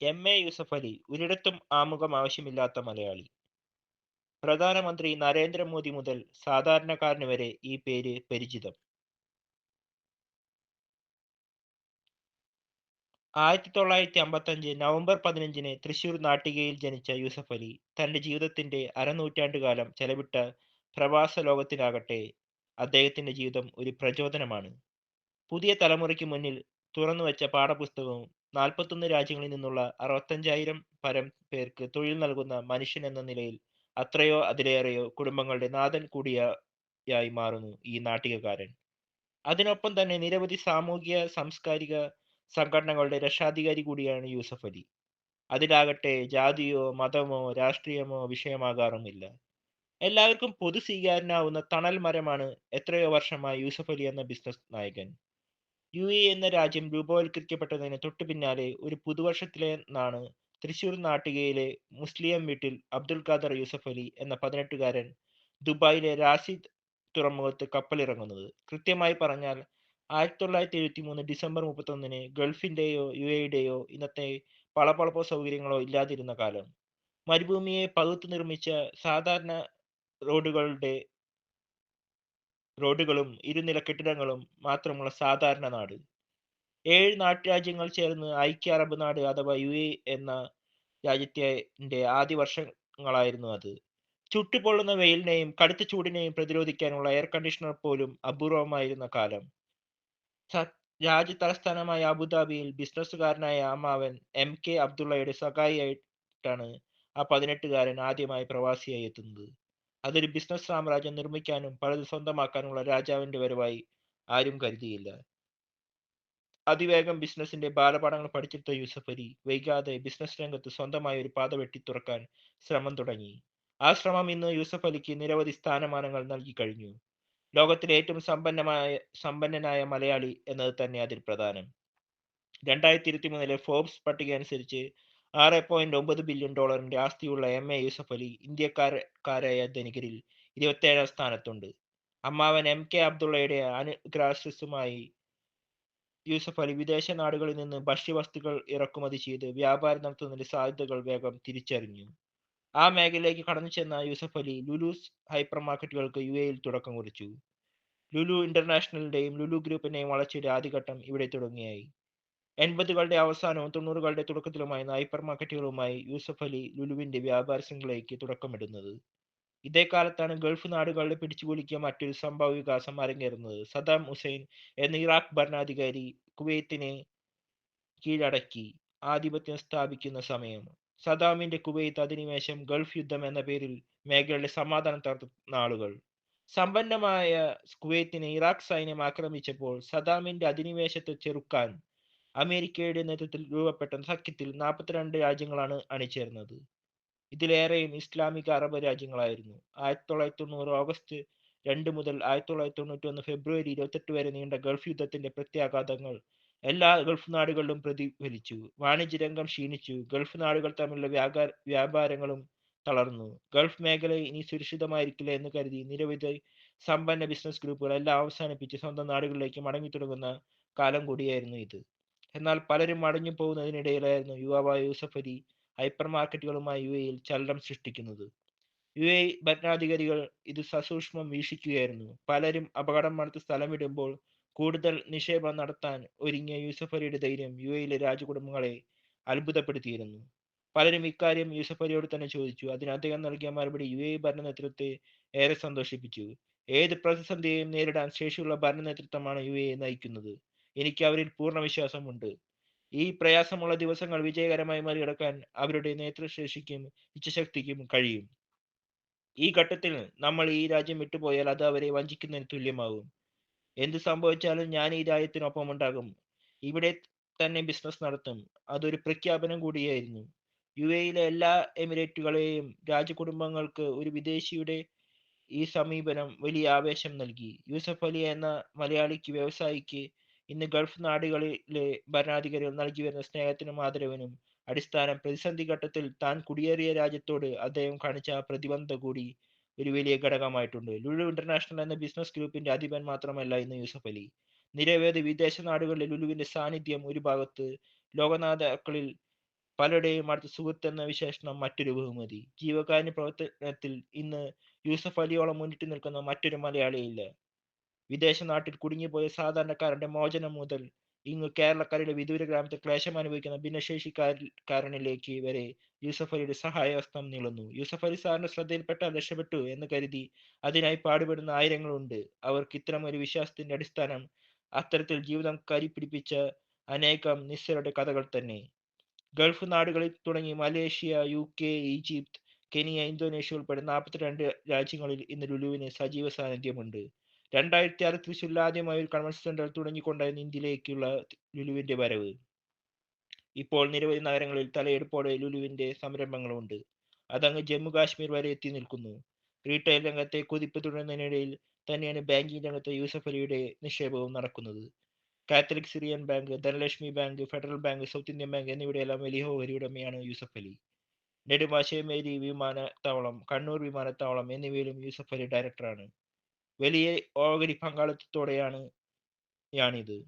MA. Yusuf Ali ഒരിടത്തും ആമുഖം ആവശ്യമില്ലാത്ത മലയാളി. പ്രധാനമന്ത്രി നരേന്ദ്രമോദി മുതൽ സാധാരണക്കാരന് വരെ ഈ പേര് പരിചിതം. 1955 നവംബർ 15-ന് തൃശൂർ നാട്ടികയിൽ ജനിച്ച യൂസഫ് അലി തന്റെ ജീവിതത്തിന്റെ അരനൂറ്റാണ്ടുകാലം ചെലവിട്ട പ്രവാസ ലോകത്തിനാകട്ടെ അദ്ദേഹത്തിന്റെ ജീവിതം ഒരു പ്രചോദനമാണ്. പുതിയ തലമുറയ്ക്ക് മുന്നിൽ തുറന്നുവച്ച പാഠപുസ്തകവും 41 രാജ്യങ്ങളിൽ നിന്നുള്ള 65,000 പരം പേർക്ക് തൊഴിൽ നൽകുന്ന മനുഷ്യൻ എന്ന നിലയിൽ അത്രയോ അതിലേറെയോ കുടുംബങ്ങളുടെ നാഥൻ കൂടിയായി മാറുന്നു ഈ നാട്ടികക്കാരൻ. അതിനൊപ്പം തന്നെ നിരവധി സാമൂഹിക സാംസ്കാരിക സംഘടനകളുടെ രക്ഷാധികാരി കൂടിയാണ് യൂസഫ് അലി. അതിലാകട്ടെ ജാതിയോ മതമോ രാഷ്ട്രീയമോ വിഷയമാകാറുമില്ല. എല്ലാവർക്കും പൊതു സ്വീകാര്യനാവുന്ന തണൽ മരമാണ് എത്രയോ വർഷമായി യൂസഫ് അലി എന്ന ബിസിനസ് നായകൻ. യു.എ എന്ന രാജ്യം രൂപവൽക്കരിക്കപ്പെട്ടതിന് തൊട്ടു പിന്നാലെ ഒരു പുതുവർഷത്തിലെന്നാണ് തൃശൂർ നാട്ടികയിലെ മുസ്ലിം വീട്ടിൽ അബ്ദുൽ ഖാദർ യൂസഫ് അലി എന്ന 18-കാരൻ ദുബായിലെ രാസിദ് തുറമുഖത്ത് കപ്പലിറങ്ങുന്നത്. കൃത്യമായി പറഞ്ഞാൽ 1973 ഡിസംബർ 31-ന് ഗൾഫിന്റെയോ യു.എയുടെയോ ഇന്നത്തെ പളപളപ്പോ സൗകര്യങ്ങളോ ഇല്ലാതിരുന്ന കാലം. മരുഭൂമിയെ പകുത്തു നിർമ്മിച്ച സാധാരണ റോഡുകളുടെ റോഡുകളും ഇരുനില കെട്ടിടങ്ങളും മാത്രമുള്ള സാധാരണ നാട്. 7 നാട്ടുരാജ്യങ്ങൾ ചേർന്ന് ഐക്യ അറബ് നാട് അഥവാ യു.എ എന്ന രാജ്യത്തിന്റെ ആദ്യ വർഷങ്ങളായിരുന്നു അത്. ചുട്ടുപൊള്ളുന്ന വെയിലിനെയും കടുത്ത ചൂടിനെയും പ്രതിരോധിക്കാനുള്ള എയർ കണ്ടീഷണർ പോലും അപൂർവമായിരുന്ന കാലം. സ- രാജ്യ തലസ്ഥാനമായ അബുദാബിയിൽ ബിസിനസ്സുകാരനായ അമ്മാവൻ എം.കെ. അബ്ദുള്ളയുടെ സഹായിയായിട്ടാണ് ആ 18-കാരൻ ആദ്യമായി പ്രവാസിയായി എത്തുന്നത്. അതൊരു ബിസിനസ് സാമ്രാജ്യം നിർമ്മിക്കാനും പലത് സ്വന്തമാക്കാനുള്ള രാജാവിന്റെ വരവായി ആരും കരുതിയില്ല. അതിവേഗം ബിസിനസിന്റെ ബാലപാഠങ്ങൾ പഠിച്ചെടുത്ത യൂസഫ് അലി വൈകാതെ ബിസിനസ് രംഗത്ത് സ്വന്തമായി ഒരു പാത വെട്ടിത്തുറക്കാൻ ശ്രമം തുടങ്ങി. ആ ശ്രമം ഇന്ന് യൂസഫ് അലിക്ക് നിരവധി സ്ഥാനമാനങ്ങൾ നൽകി കഴിഞ്ഞു. ലോകത്തിലെ ഏറ്റവും സമ്പന്നനായ മലയാളി എന്നത് തന്നെ അതിൽ പ്രധാനം. 2023 ഫോബ്സ് പട്ടിക അനുസരിച്ച് $6.9 ബില്യൺ ആസ്തിയുള്ള എം.എ. യൂസഫ് അലി ഇന്ത്യക്കാരായ ധനികരിൽ 27-ാം സ്ഥാനത്തുണ്ട്. അമ്മാവൻ എം.കെ. അബ്ദുള്ളയുടെ അനുഗ്രാസസുമായി യൂസഫ് അലി വിദേശ നാടുകളിൽ നിന്ന് ഭക്ഷ്യവസ്തുക്കൾ ഇറക്കുമതി ചെയ്ത് വ്യാപാരം നടത്തുന്നതിന്റെ സാധ്യതകൾ വേഗം തിരിച്ചറിഞ്ഞു. ആ മേഖലയിലേക്ക് കടന്നു ചെന്ന യൂസഫ് അലി ലുലുസ് ഹൈപ്പർ മാർക്കറ്റുകൾക്ക് യു.എയിൽ തുടക്കം കുറിച്ചു. ലുലു ഇന്റർനാഷണലിന്റെയും ലുലു ഗ്രൂപ്പിന്റെയും വളർച്ചയുടെ ആദ്യഘട്ടം ഇവിടെ തുടങ്ങിയായി. 80-കളുടെ അവസാനവും 90-കളുടെ തുടക്കത്തിലുമായിരുന്ന ഹൈപ്പർ മാർക്കറ്റുകളുമായി യൂസഫ് അലി ലുലുവിന്റെ വ്യാപാര ശൃംഖലയ്ക്ക് തുടക്കമിടുന്നത്. ഇതേ കാലത്താണ് ഗൾഫ് നാടുകളിൽ പിടിച്ചുകുലുക്കിയ മറ്റൊരു സംഭവ വികാസം അരങ്ങേറുന്നത്. സദ്ദാം ഹുസൈൻ എന്ന ഇറാഖ് ഭരണാധികാരി കുവൈത്തിനെ കീഴടക്കി ആധിപത്യം സ്ഥാപിക്കുന്ന സമയം. സദ്ദാമിന്റെ കുവൈത്ത് അധിനിവേശം, ഗൾഫ് യുദ്ധം എന്ന പേരിൽ മേഖലയുടെ സമാധാനം തകർത്ത നാളുകൾ. സമ്പന്നമായ കുവൈത്തിനെ ഇറാഖ് സൈന്യം ആക്രമിച്ചപ്പോൾ സദ്ദാമിന്റെ അധിനിവേശത്തെ ചെറുക്കാൻ അമേരിക്കയുടെ നേതൃത്വത്തിൽ രൂപപ്പെട്ട സഖ്യത്തിൽ 42 രാജ്യങ്ങളാണ് അണിചേർന്നത്. ഇതിലേറെയും ഇസ്ലാമിക അറബ് രാജ്യങ്ങളായിരുന്നു. 1990 ഓഗസ്റ്റ് 2 മുതൽ 1991 ഫെബ്രുവരി 28 വരെ നീണ്ട ഗൾഫ് യുദ്ധത്തിന്റെ പ്രത്യാഘാതങ്ങൾ എല്ലാ ഗൾഫ് നാടുകളിലും പ്രതിഫലിച്ചു. വാണിജ്യരംഗം ക്ഷീണിച്ചു. ഗൾഫ് നാടുകൾ തമ്മിലുള്ള വ്യാപാരങ്ങളും തളർന്നു. ഗൾഫ് മേഖല ഇനി സുരക്ഷിതമായിരിക്കില്ല എന്ന് കരുതി നിരവധി സമ്പന്ന ബിസിനസ് ഗ്രൂപ്പുകൾ എല്ലാം അവസാനിപ്പിച്ച് സ്വന്തം നാടുകളിലേക്ക് മടങ്ങി തുടങ്ങുന്ന കാലം കൂടിയായിരുന്നു ഇത്. എന്നാൽ പലരും മടങ്ങി പോകുന്നതിനിടയിലായിരുന്നു യുവാവായ യൂസഫ് അലി ഹൈപ്പർ മാർക്കറ്റുകളുമായി യു.എയിൽ ചലനം സൃഷ്ടിക്കുന്നത്. യു.എ ഭരണാധികാരികൾ ഇത് സസൂക്ഷ്മം വീക്ഷിക്കുകയായിരുന്നു. പലരും അപകടം മണത്ത് സ്ഥലം വിടുമ്പോൾ കൂടുതൽ നിക്ഷേപം നടത്താൻ ഒരുങ്ങിയ യൂസഫ് അലിയുടെ ധൈര്യം യു.എയിലെ രാജകുടുംബങ്ങളെ അത്ഭുതപ്പെടുത്തിയിരുന്നു. പലരും ഇക്കാര്യം യൂസഫ് അലിയോട് തന്നെ ചോദിച്ചു. അതിന് അദ്ദേഹം നൽകിയ മറുപടി യു.എ ഭരണ നേതൃത്വത്തെ ഏറെ സന്തോഷിപ്പിച്ചു. ഏത് പ്രതിസന്ധിയെയും നേരിടാൻ ശേഷിയുള്ള ഭരണ നേതൃത്വമാണ് യു.എ നയിക്കുന്നത്. എനിക്ക് അവരിൽ പൂർണ്ണ വിശ്വാസമുണ്ട്. ഈ പ്രയാസമുള്ള ദിവസങ്ങൾ വിജയകരമായി മറികടക്കാൻ അവരുടെ നേതൃശേഷിക്കും ഇച്ഛാശക്തിക്കും കഴിയും. ഈ ഘട്ടത്തിൽ നമ്മൾ ഈ രാജ്യം വിട്ടുപോയാൽ അത് അവരെ വഞ്ചിക്കുന്നതിന് തുല്യമാകും. എന്ത് സംഭവിച്ചാലും ഞാൻ ഈ രാജ്യത്തിനൊപ്പം ഉണ്ടാകും. ഇവിടെ തന്നെ ബിസിനസ് നടത്തും. അതൊരു പ്രഖ്യാപനം കൂടിയായിരുന്നു. യു.എയിലെ എല്ലാ എമിറേറ്റുകളെയും രാജകുടുംബങ്ങൾക്ക് ഒരു വിദേശിയുടെ ഈ സമീപനം വലിയ ആവേശം നൽകി. യൂസഫ് അലി എന്ന മലയാളിക്ക് വ്യവസായിക്ക് ഇന്ന് ഗൾഫ് നാടുകളിലെ ഭരണാധികാരികൾ നൽകി വരുന്ന സ്നേഹത്തിനും ആദരവിനും അടിസ്ഥാനം പ്രതിസന്ധി ഘട്ടത്തിൽ താൻ കുടിയേറിയ രാജ്യത്തോട് അദ്ദേഹം കാണിച്ച ആ പ്രതിബദ്ധത കൂടി ഒരു വലിയ ഘടകമായിട്ടുണ്ട്. ലുലു ഇന്റർനാഷണൽ എന്ന ബിസിനസ് ഗ്രൂപ്പിന്റെ അധിപൻ മാത്രമല്ല ഇന്ന് യൂസഫ് അലി. നിരവധി വിദേശ നാടുകളിലെ ലുലുവിന്റെ സാന്നിധ്യം ഒരു ഭാഗത്ത് ലോകനാഥാക്കളിൽ പലരുടെയും അടുത്ത സുഹൃത്ത് എന്ന വിശേഷണം മറ്റൊരു ബഹുമതി. ജീവകാരുണ്യ പ്രവർത്തനത്തിൽ ഇന്ന് യൂസഫ് അലിയോളം മുന്നിട്ട് നിൽക്കുന്ന മറ്റൊരു മലയാളിയില്ല. വിദേശ നാട്ടിൽ കുടുങ്ങിപ്പോയ സാധാരണക്കാരന്റെ മോചനം മുതൽ ഇങ്ങ് കേരളക്കരയുടെ വിദൂര ഗ്രാമത്തിൽ ക്ലേശം അനുഭവിക്കുന്ന ഭിന്നശേഷിക്കാരനിലേക്ക് വരെ യൂസഫ് അലിയുടെ സഹായഹസ്തം നീളുന്നു. യൂസഫ് അലി സാറിന്റെ ശ്രദ്ധയിൽപ്പെട്ടാൽ രക്ഷപ്പെട്ടു എന്ന് കരുതി അതിനായി പാടുപെടുന്ന ആയിരങ്ങളുണ്ട്. അവർക്ക് ഇത്തരം ഒരു വിശ്വാസത്തിന്റെ അടിസ്ഥാനം അത്തരത്തിൽ ജീവിതം കരിപിടിപ്പിച്ച അനേകം നിസ്സരുടെ കഥകൾ തന്നെ. ഗൾഫ് നാടുകളിൽ തുടങ്ങി Malaysia, UK, Egypt, Kenya, Indonesia ഉൾപ്പെടെ 42 രാജ്യങ്ങളിൽ ഇന്ന് ലുലുവിന് സജീവ സാന്നിധ്യമുണ്ട്. 2006 തൃശ്ശൂരിൽ ആദ്യമായി ഒരു കൺവെൻഷൻ സെന്റർ തുടങ്ങിക്കൊണ്ടായിരുന്നു ഇന്ത്യയിലേക്കുള്ള ലുലുവിന്റെ വരവ്. ഇപ്പോൾ നിരവധി നഗരങ്ങളിൽ തലയെടുപ്പോടെ ലുലുവിന്റെ സംരംഭങ്ങളുണ്ട്. അതങ്ങ് ജമ്മു കാശ്മീർ വരെ എത്തി നിൽക്കുന്നു. റീറ്റെയിൽ രംഗത്തെ കുതിപ്പ് തുടരുന്നതിനിടയിൽ തന്നെയാണ് ബാങ്കിംഗ് രംഗത്തെ യൂസഫ് അലിയുടെ നിക്ഷേപവും നടക്കുന്നത്. Catholic Syrian bank, Dhanlaxmi bank, federal bank, south Indian bank എന്നിവയുടെയെല്ലാം വലിയ ഓഹരി ഉടമയാണ് യൂസഫ് അലി. നെടുമ്പാശ്ശേരി വിമാനത്താവളം, കണ്ണൂർ വിമാനത്താവളം എന്നിവയിലും യൂസഫ് അലി ഡയറക്ടറാണ്. വലിയ ഓഹരി പങ്കാളിത്തത്തോടെയാണിത്.